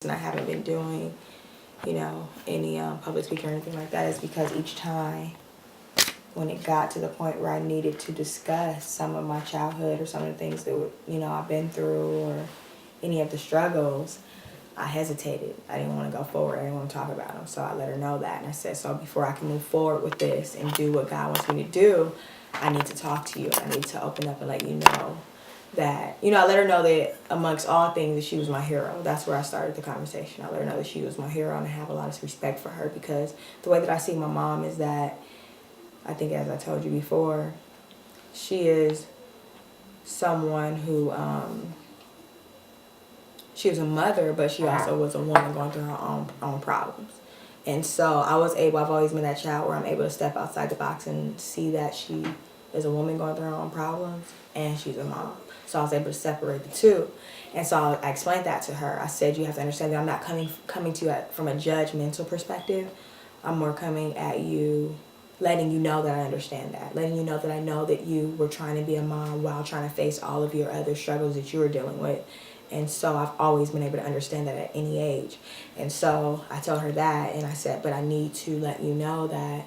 and I haven't been doing, any public speaking or anything like that is because each time when it got to the point where I needed to discuss some of my childhood or some of the things that I've been through or any of the struggles, I hesitated. I didn't want to go forward. I didn't want to talk about them. So I let her know that. And I said, so before I can move forward with this and do what God wants me to do, I need to talk to you. I need to open up and let you know that, I let her know that amongst all things that she was my hero. That's where I started the conversation. I let her know that she was my hero and I have a lot of respect for her because the way that I see my mom is that, I think as I told you before, she is someone who, she was a mother, but she also was a woman going through her own problems. And so I've always been that child where I'm able to step outside the box and see that she is a woman going through her own problems and she's a mom. So I was able to separate the two. And so I explained that to her. I said, you have to understand that I'm not coming to you from a judgmental perspective. I'm more coming at you, letting you know that I understand that. Letting you know that I know that you were trying to be a mom while trying to face all of your other struggles that you were dealing with. And so I've always been able to understand that at any age. And so I told her that, and I said, but I need to let you know that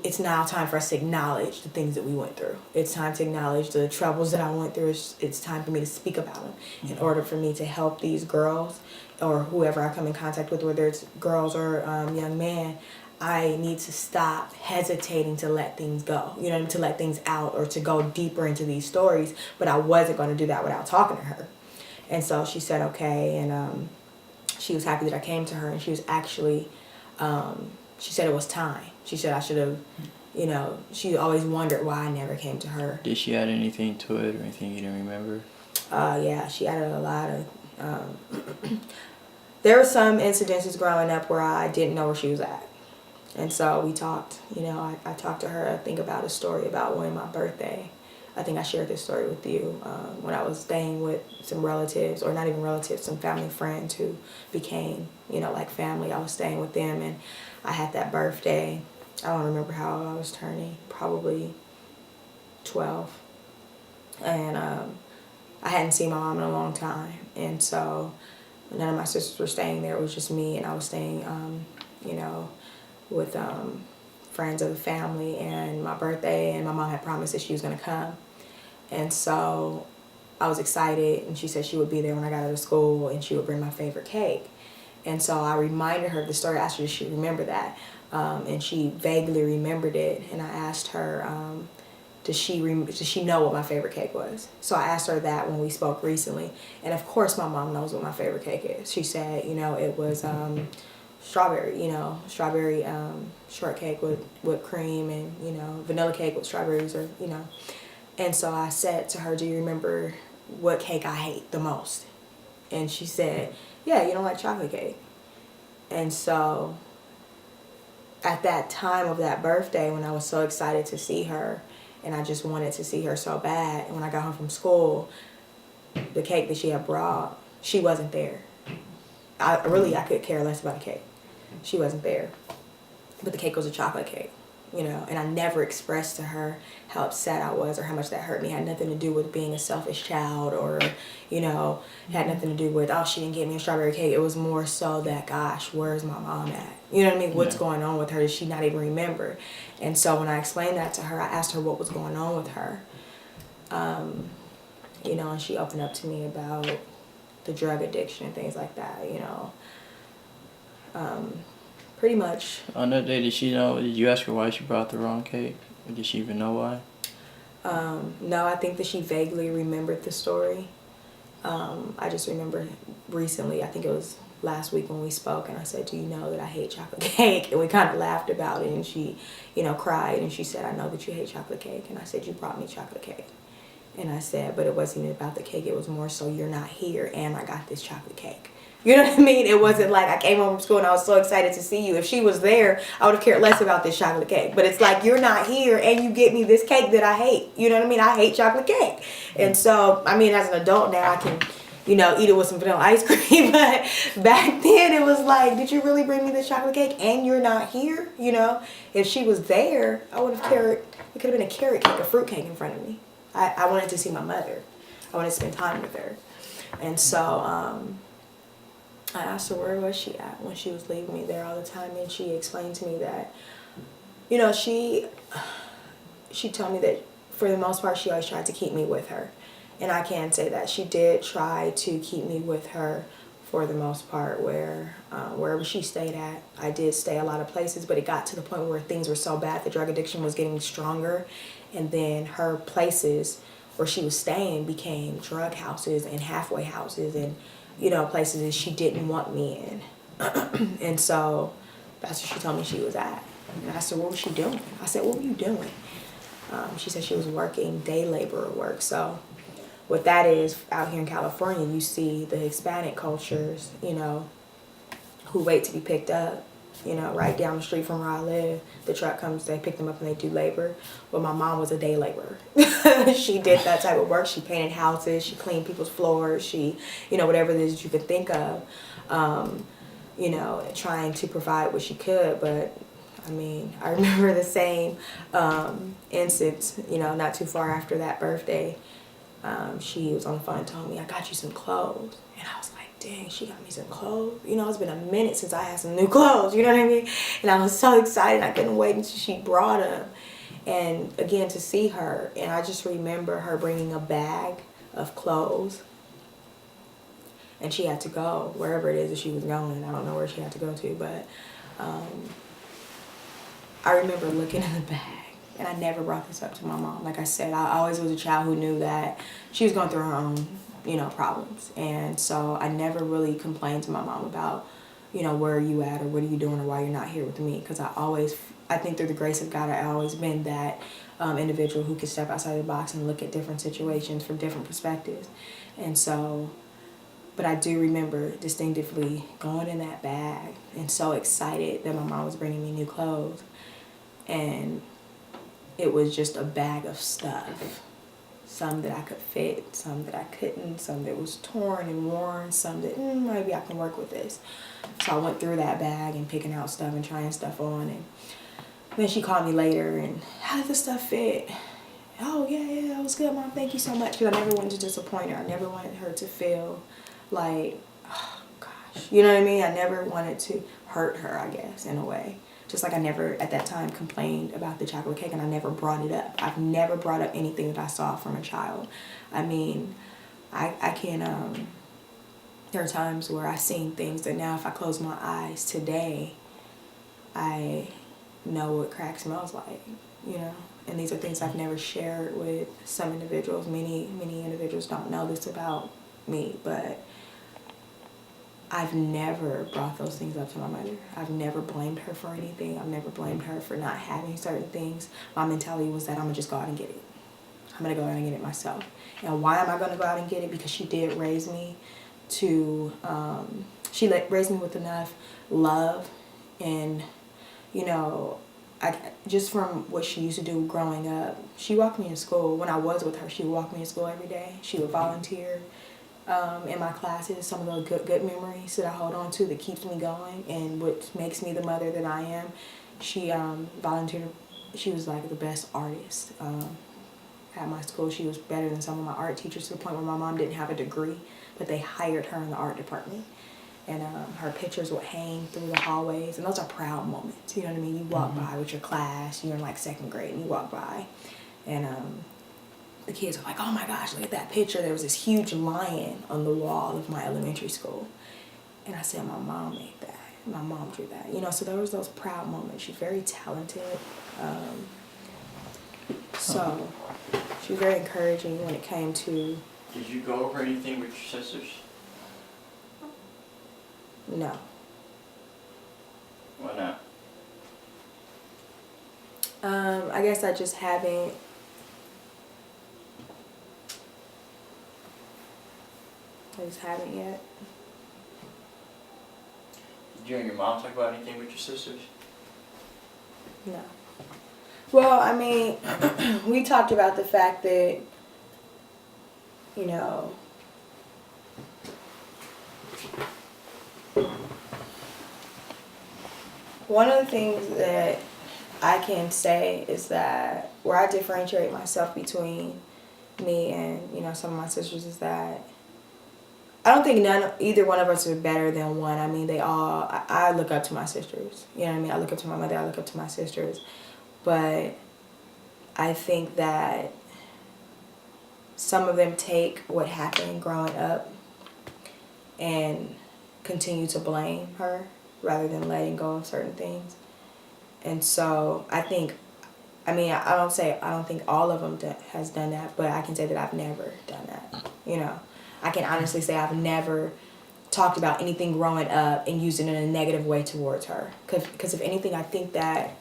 it's now time for us to acknowledge the things that we went through. It's time to acknowledge the troubles that I went through. It's time for me to speak about them in order for me to help these girls or whoever I come in contact with, whether it's girls or young men. I need to stop hesitating to let things go, to let things out or to go deeper into these stories. But I wasn't going to do that without talking to her. And so she said, okay. And she was happy that I came to her. And she was actually, she said it was time. She said I should have, she always wondered why I never came to her. Did she add anything to it or anything you didn't remember? Yeah, she added a lot of, there were some incidences growing up where I didn't know where she was at. And so we talked, I talked to her, I think about a story about when my birthday, I think I shared this story with you, when I was staying with some relatives, or not even relatives, some family friends who became, like family. I was staying with them and I had that birthday. I don't remember how old I was turning, probably 12. And I hadn't seen my mom in a long time. And so none of my sisters were staying there. It was just me, and I was staying, with friends of the family, and my birthday, and my mom had promised that she was going to come. And so I was excited, and she said she would be there when I got out of school and she would bring my favorite cake. And so I reminded her of the story. I asked her, did she remember that? And she vaguely remembered it. And I asked her, does she know what my favorite cake was? So I asked her that when we spoke recently. And of course my mom knows what my favorite cake is. She said, it was strawberry, strawberry shortcake with whipped cream and, vanilla cake with strawberries or. And so I said to her, do you remember what cake I hate the most? And she said, yeah, you don't like chocolate cake. And so at that time of that birthday, when I was so excited to see her and I just wanted to see her so bad, and when I got home from school, the cake that she had brought, she wasn't there. I could care less about the cake. She wasn't there. But the cake was a chocolate cake, and I never expressed to her how upset I was or how much that hurt me. It had nothing to do with being a selfish child or, it had nothing to do with, oh, she didn't get me a strawberry cake. It was more so that, gosh, where's my mom at? You know what I mean? What's going on with her? Does she not even remember? And so when I explained that to her, I asked her what was going on with her. And she opened up to me about the drug addiction and things like that, pretty much. On that day, did you ask her why she brought the wrong cake? Or did she even know why? No, I think that she vaguely remembered the story. I just remember recently, I think it was last week when we spoke, and I said, do you know that I hate chocolate cake? And we kind of laughed about it, and she, cried, and she said, I know that you hate chocolate cake. And I said, you brought me chocolate cake. And I said, but it wasn't even about the cake. It was more so you're not here, and I got this chocolate cake. You know what I mean? It wasn't like I came home from school and I was so excited to see you. If she was there, I would have cared less about this chocolate cake. But it's like, you're not here and you get me this cake that I hate. You know what I mean? I hate chocolate cake. And so, as an adult now, I can, eat it with some vanilla ice cream. But back then it was like, did you really bring me this chocolate cake and you're not here? If she was there, I would have cared. It could have been a carrot cake, a fruit cake in front of me. I wanted to see my mother. I wanted to spend time with her. And so, I asked her where was she at when she was leaving me there all the time, and she explained to me that, you know, she told me that for the most part she always tried to keep me with her. And I can say that she did try to keep me with her for the most part, where wherever she stayed at. I did stay a lot of places, but it got to the point where things were so bad, the drug addiction was getting stronger, and then her places where she was staying became drug houses and halfway houses, and you know, places that she didn't want me in. And so that's where she told me she was at. And I said, what was she doing? I said, what were you doing? She said she was working day laborer work. So what that is, out here in California, you see the Hispanic cultures, you know, who wait to be picked up, you know, right down the street from where I live. The truck comes, they pick them up and they do labor. Well, my mom was a day laborer. She did that type of work. She painted houses, she cleaned people's floors, she, you know, whatever it is that you could think of, you know, trying to provide what she could. But I mean, I remember the same instance, you know, not too far after that birthday. She was on the phone and told me, I got you some clothes. And I was like, dang, she got me some clothes. You know, it's been a minute since I had some new clothes, you know what I mean? And I was so excited, I couldn't wait until she brought them. And again, to see her, and I just remember her bringing a bag of clothes. And she had to go wherever it is that she was going. I don't know where she had to go to, but I remember looking in the bag. And I never brought this up to my mom. Like I said, I always was a child who knew that she was going through her own, you know, problems. And so I never really complained to my mom about, you know, where are you at or what are you doing or why you're not here with me. Because I think through the grace of God, I've always been that individual who can step outside the box and look at different situations from different perspectives. And so, but I do remember distinctively going in that bag and so excited that my mom was bringing me new clothes. And it was just a bag of stuff. Some that I could fit, some that I couldn't, some that was torn and worn, some that maybe I can work with this. So I went through that bag and picking out stuff and trying stuff on. And then she called me later and, how did the stuff fit? Oh, yeah, it was good, Mom. Thank you so much. Because I never wanted to disappoint her. I never wanted her to feel like, oh, gosh. You know what I mean? I never wanted to hurt her, I guess, in a way. Just like I never, at that time, complained about the chocolate cake, and I never brought it up. I've never brought up anything that I saw from a child. I mean, I can, there are times where I've seen things that now if I close my eyes today, I know what crack smells like, you know? And these are things I've never shared with some individuals. Many individuals don't know this about me, but I've never brought those things up to my mother. I've never blamed her for anything. I've never blamed her for not having certain things. My mentality was that I'm going to just go out and get it. I'm going to go out and get it myself. And why am I going to go out and get it? Because she did raise me to, raised me with enough love and, you know, just from what she used to do growing up. She walked me to school. When I was with her, she would walk me to school every day. She would volunteer in my classes, some of the good memories that I hold on to that keeps me going and what makes me the mother that I am. She volunteered. She was like the best artist at my school. She was better than some of my art teachers to the point where my mom didn't have a degree, but they hired her in the art department. And her pictures would hang through the hallways, and those are proud moments. You know what I mean? You walk by with your class, you're in like second grade, and you walk by, and the kids were like, oh my gosh, look at that picture. There was this huge lion on the wall of my elementary school. And I said, my mom made that. My mom drew that. You know, so there was those proud moments. She's very talented. So she was very encouraging when it came to... Did you go over anything with your sisters? No. Why not? I guess I just haven't... I just haven't yet. Did you and your mom talk about anything with your sisters? No. Well, I mean, we talked about the fact that, you know, one of the things that I can say is that where I differentiate myself between me and, you know, some of my sisters is that I don't think either one of us are better than one. I mean, I look up to my sisters. You know what I mean? I look up to my mother, I look up to my sisters. But I think that some of them take what happened growing up and continue to blame her rather than letting go of certain things. And so I think, I don't think all of them has done that, but I can say that I've never done that. You know, I can honestly say I've never talked about anything growing up and used it in a negative way towards her. Because if anything, I think that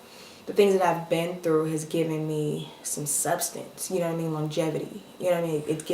the things that I've been through has given me some substance, you know what I mean, longevity. You know what I mean? It gives